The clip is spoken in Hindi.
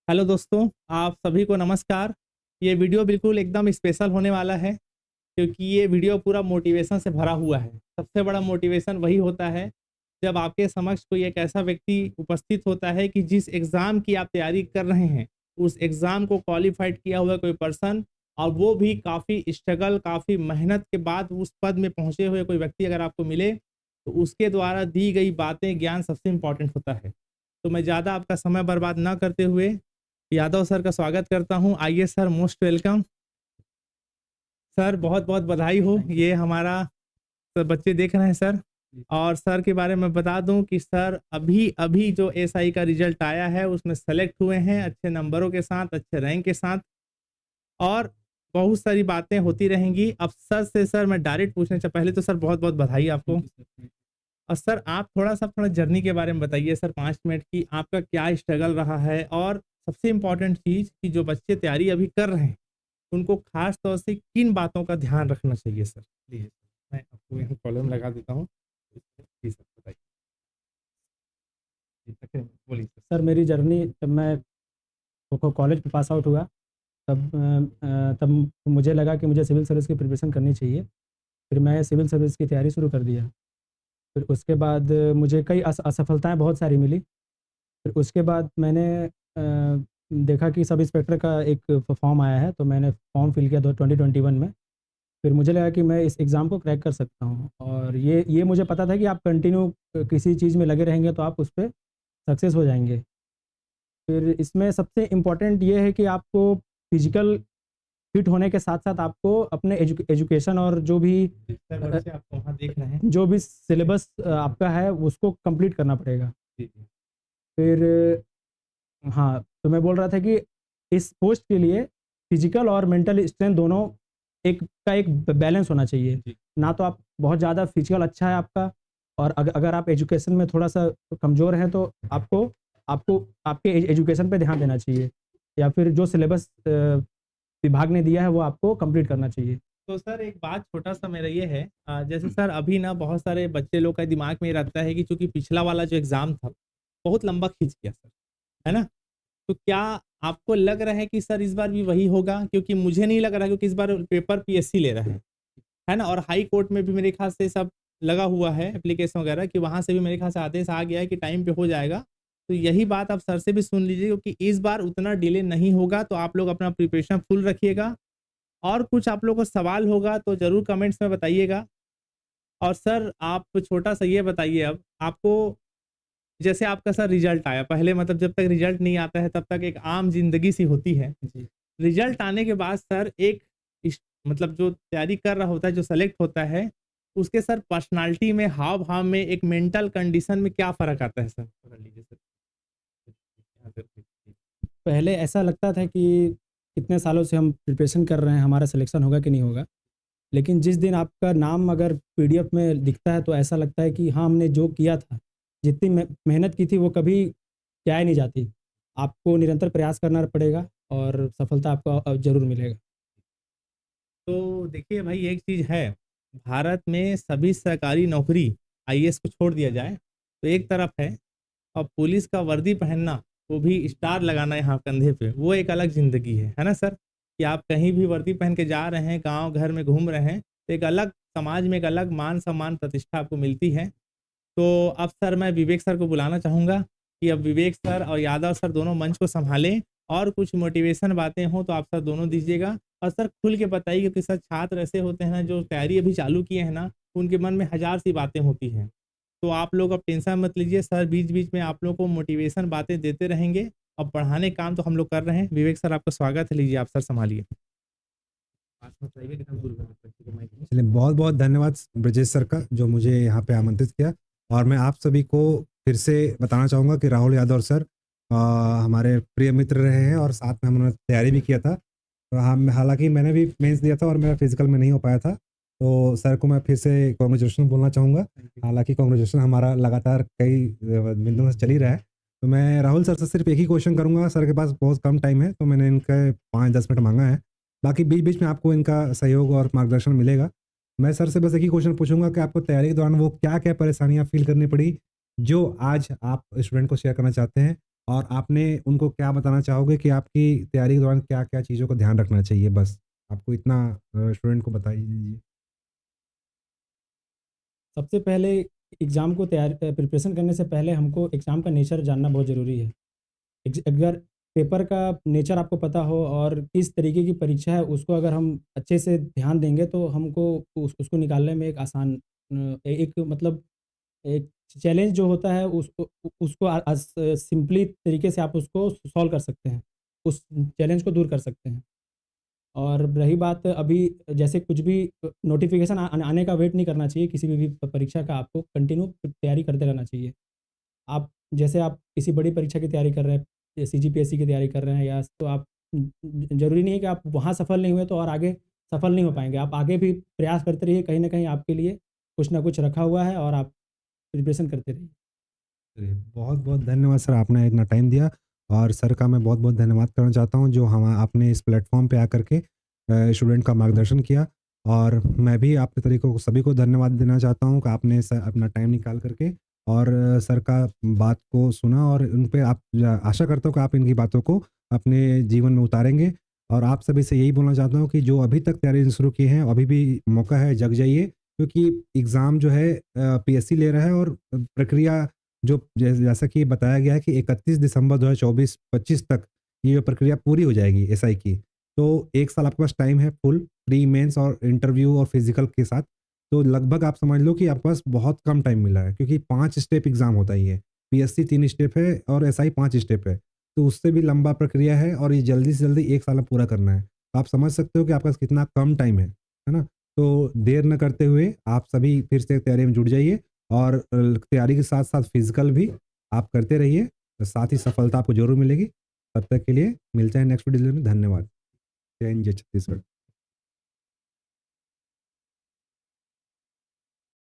हेलो दोस्तों, आप सभी को नमस्कार। ये वीडियो बिल्कुल एकदम स्पेशल होने वाला है क्योंकि ये वीडियो पूरा मोटिवेशन से भरा हुआ है। सबसे बड़ा मोटिवेशन वही होता है जब आपके समक्ष कोई एक ऐसा व्यक्ति उपस्थित होता है कि जिस एग्ज़ाम की आप तैयारी कर रहे हैं, उस एग्ज़ाम को क्वालिफ़ाइड किया हुआ कोई पर्सन और वो भी काफ़ी स्ट्रगल, काफ़ी मेहनत के बाद उस पद में पहुँचे हुए कोई व्यक्ति अगर आपको मिले, तो उसके द्वारा दी गई बातें, ज्ञान सबसे इम्पोर्टेंट होता है। तो मैं ज़्यादा आपका समय बर्बाद ना करते हुए यादव सर का स्वागत करता हूं। आइए सर, मोस्ट वेलकम। सर बहुत बहुत बधाई हो। ये हमारा सब बच्चे देख रहे हैं सर। और सर के बारे में बता दूं कि सर अभी अभी जो एसआई का रिजल्ट आया है उसमें सेलेक्ट हुए हैं अच्छे नंबरों के साथ, अच्छे रैंक के साथ। और बहुत सारी बातें होती रहेंगी। अब सर से सर मैं डायरेक्ट पूछना चाहता, पहले तो सर बहुत बहुत बधाई आपको। और सर आप थोड़ा जर्नी के बारे में बताइए सर, 5 मिनट की आपका क्या स्ट्रगल रहा है। और सबसे इम्पोर्टेंट चीज़ कि जो बच्चे तैयारी अभी कर रहे हैं उनको खास तौर से किन बातों का ध्यान रखना चाहिए सर। प्लीज मैं आपको यहाँ कॉलम लगा देता हूँ। जी सर बताइए। जी, बोलिए सर। सर मेरी जर्नी जब मैं कॉलेज में पास आउट हुआ तब मुझे लगा कि मुझे सिविल सर्विस की प्रिपरेशन करनी चाहिए। फिर मैं सिविल सर्विस की तैयारी शुरू कर दिया। फिर उसके बाद मुझे कई असफलताएं बहुत सारी मिली। फिर उसके बाद मैंने देखा कि सब इंस्पेक्टर का एक फॉर्म आया है, तो मैंने फॉर्म फिल किया 2021 में। फिर मुझे लगा कि मैं इस एग्ज़ाम को क्रैक कर सकता हूँ, और ये मुझे पता था कि आप कंटिन्यू किसी चीज़ में लगे रहेंगे तो आप उस पर सक्सेस हो जाएंगे। फिर इसमें सबसे इम्पोर्टेंट ये है कि आपको फिजिकल फिट होने के साथ साथ आपको अपने एजुकेशन और जो भी सर बच्चे आपको वहाँ देख रहे हैं। जो भी सिलेबस आपका है उसको कंप्लीट करना पड़ेगा। जी जी। फिर हाँ, तो मैं बोल रहा था कि इस पोस्ट के लिए फिजिकल और मेंटल स्ट्रेंथ दोनों एक बैलेंस होना चाहिए। जी। ना तो आप बहुत ज़्यादा फिजिकल अच्छा है आपका, और अगर आप एजुकेशन में थोड़ा सा कमज़ोर हैं तो आपको आपको आपके एजुकेशन पे ध्यान देना चाहिए, या फिर जो सिलेबस विभाग ने दिया है वो आपको कंप्लीट करना चाहिए। तो सर एक बात छोटा सा मेरा ये है, जैसे सर अभी ना बहुत सारे बच्चे लोग का दिमाग में ये रहता है कि चूंकि पिछला वाला जो एग्जाम था बहुत लंबा खींच गया सर, है ना। तो क्या आपको लग रहा है कि सर इस बार भी वही होगा? क्योंकि मुझे नहीं लग रहा, क्योंकि इस बार पेपर पीएससी ले रहा है ना। और हाई कोर्ट में भी मेरे ख्याल से सब लगा हुआ है एप्लीकेशन वगैरह, कि वहां से भी मेरे ख्याल से आदेश आ गया है कि टाइम पे हो जाएगा। तो यही बात आप सर से भी सुन लीजिए, क्योंकि इस बार उतना डिले नहीं होगा। तो आप लोग अपना प्रिपरेशन फुल रखिएगा। और कुछ आप लोगों को सवाल होगा तो जरूर कमेंट्स में बताइएगा। और सर आप छोटा सा ये बताइए, अब आपको जैसे आपका सर रिजल्ट आया, पहले मतलब जब तक रिजल्ट नहीं आता है तब तक एक आम जिंदगी सी होती है। जी। रिजल्ट आने के बाद सर एक मतलब जो तैयारी कर रहा होता है, जो सेलेक्ट होता है, उसके सर पर्सनालिटी में, हाव भाव में, एक मेंटल कंडीशन में क्या फर्क आता है सर? पकड़ लीजिए सर। यहाँ पे रखिए। पहले ऐसा लगता था कि कितने सालों से हम प्रिपरेशन कर रहे हैं, हमारा सिलेक्शन होगा कि नहीं होगा। लेकिन जिस दिन आपका नाम अगर पीडीएफ में दिखता है तो ऐसा लगता है कि हाँ, हमने जो किया था, जितनी मेहनत की थी वो कभी जाया नहीं जाती। आपको निरंतर प्रयास करना पड़ेगा और सफलता आपको ज़रूर मिलेगा। तो देखिए भाई, एक चीज है, भारत में सभी सरकारी नौकरी, आईएएस को छोड़ दिया जाए तो एक तरफ है, और पुलिस का वर्दी पहनना, वो भी स्टार लगाना यहाँ कंधे पे, वो एक अलग जिंदगी है ना सर। कि आप कहीं भी वर्दी पहन के जा रहे हैं, गांव घर में घूम रहे हैं, तो एक अलग समाज में एक अलग मान सम्मान प्रतिष्ठा आपको मिलती है। तो अब सर मैं विवेक सर को बुलाना चाहूँगा कि अब विवेक सर और यादव सर दोनों मंच को संभालें, और कुछ मोटिवेशन बातें हों तो आप सर दोनों दीजिएगा। और सर खुल के बताइए, क्योंकि सर छात्र ऐसे होते हैं ना जो तैयारी अभी चालू किए हैं ना, उनके मन में हजार सी बातें होती हैं। तो आप लोग अब टेंशन मत लीजिए, सर बीच बीच में आप लोग को मोटिवेशन बातें देते रहेंगे। अब पढ़ाने का काम तो हम लोग कर रहे हैं। विवेक सर आपका स्वागत है, लीजिए आप सर संभालिए। चलिए, बहुत बहुत धन्यवाद ब्रजेश सर का, जो मुझे यहाँ पे आमंत्रित किया। और मैं आप सभी को फिर से बताना चाहूँगा कि राहुल यादव सर हमारे प्रिय मित्र रहे हैं, और साथ में हमने तैयारी भी किया था। तो हम, हालांकि मैंने भी मेंस दिया था और मेरा फिजिकल में नहीं हो पाया था, तो सर को मैं फिर से कॉन्ग्रेचुलेशन बोलना चाहूँगा। हालांकि कॉन्ग्रेचुलेशन हमारा लगातार कई दिनों से चल ही रहा है। तो मैं राहुल सर से सिर्फ एक ही क्वेश्चन करूँगा, सर के पास बहुत कम टाइम है तो मैंने इनका 5-10 मिनट मांगा है। बाकी बीच बीच में आपको इनका सहयोग और मार्गदर्शन मिलेगा। मैं सर से बस एक ही क्वेश्चन पूछूंगा कि आपको तैयारी के दौरान वो क्या क्या परेशानियां फील करनी पड़ी, जो आज आप स्टूडेंट को शेयर करना चाहते हैं, और आपने उनको क्या बताना चाहोगे कि आपकी तैयारी के दौरान क्या-क्या चीज़ों का ध्यान रखना चाहिए? बस आपको इतना स्टूडेंट को बता ही दीजिए। सबसे पहले एग्ज़ाम को प्रिपरेशन करने से पहले हमको एग्ज़ाम का नेचर जानना बहुत ज़रूरी है। अगर पेपर का नेचर आपको पता हो और किस तरीके की परीक्षा है उसको अगर हम अच्छे से ध्यान देंगे तो हमको उसको निकालने में एक आसान एक मतलब एक चैलेंज जो होता है उसको सिंपली तरीके से आप उसको सॉल्व कर सकते हैं। उस चैलेंज को दूर कर सकते हैं। और रही बात अभी जैसे कुछ भी नोटिफ़िकेशन आने का वेट नहीं करना चाहिए, किसी भी परीक्षा का आपको कंटिन्यू तैयारी करते रहना चाहिए। आप जैसे आप किसी बड़ी परीक्षा की तैयारी कर रहे हैं, या सीजीपीएससी की तैयारी कर रहे हैं या तो आप ज़रूरी नहीं है कि आप वहाँ सफल नहीं हुए तो और आगे सफल नहीं हो पाएँगे। आप आगे भी प्रयास करते रहिए, कहीं न कहीं आपके लिए कुछ ना कुछ रखा हुआ है और आप प्रिपरेशन करते रहिए। चलिए, बहुत-बहुत धन्यवाद सर, आपने इतना टाइम दिया और सर का मैं बहुत-बहुत धन्यवाद करना चाहता हूँ जो हम आपने इस प्लेटफ़ॉर्म पे आकर के स्टूडेंट का मार्गदर्शन किया। और मैं भी आपके तरीकों को सभी को धन्यवाद देना चाहता हूँ कि आपने अपना टाइम निकाल कर के और सर का बात को सुना और उन पे आप आशा करता हूँ कि आप इनकी बातों को अपने जीवन में उतारेंगे। और आप सभी से यही बोलना चाहता हूँ कि जो अभी तक तैयारी शुरू की है, अभी भी मौका है, जग जाइए क्योंकि एग्ज़ाम जो है पीएससी ले रहा है और प्रक्रिया जो जैसा कि बताया गया है कि 31 दिसंबर 2024-25 तक ये जो प्रक्रिया पूरी हो जाएगी एसआई की। तो 1 साल आपके पास टाइम है फुल प्री मेंस और इंटरव्यू और फिज़िकल के साथ। तो लगभग आप समझ लो कि आपके पास बहुत कम टाइम मिला है क्योंकि 5 स्टेप एग्ज़ाम होता है ये। पीएससी 3 स्टेप है और एसआई 5 स्टेप है। तो उससे भी लंबा प्रक्रिया है और ये जल्दी से जल्दी 1 साल में पूरा करना है। तो आप समझ सकते हो कि आपके पास कितना कम टाइम है ना? तो देर न करते हुए आप सभी फिर से तैयारी में जुट जाइए और तैयारी के साथ-साथ फिज़िकल भी आप करते रहिए, साथ ही सफलता आपको ज़रूर मिलेगी। तब तक के लिए मिलते हैं नेक्स्ट वीडियो में। धन्यवाद। जय हिंद, जय छत्तीसगढ़।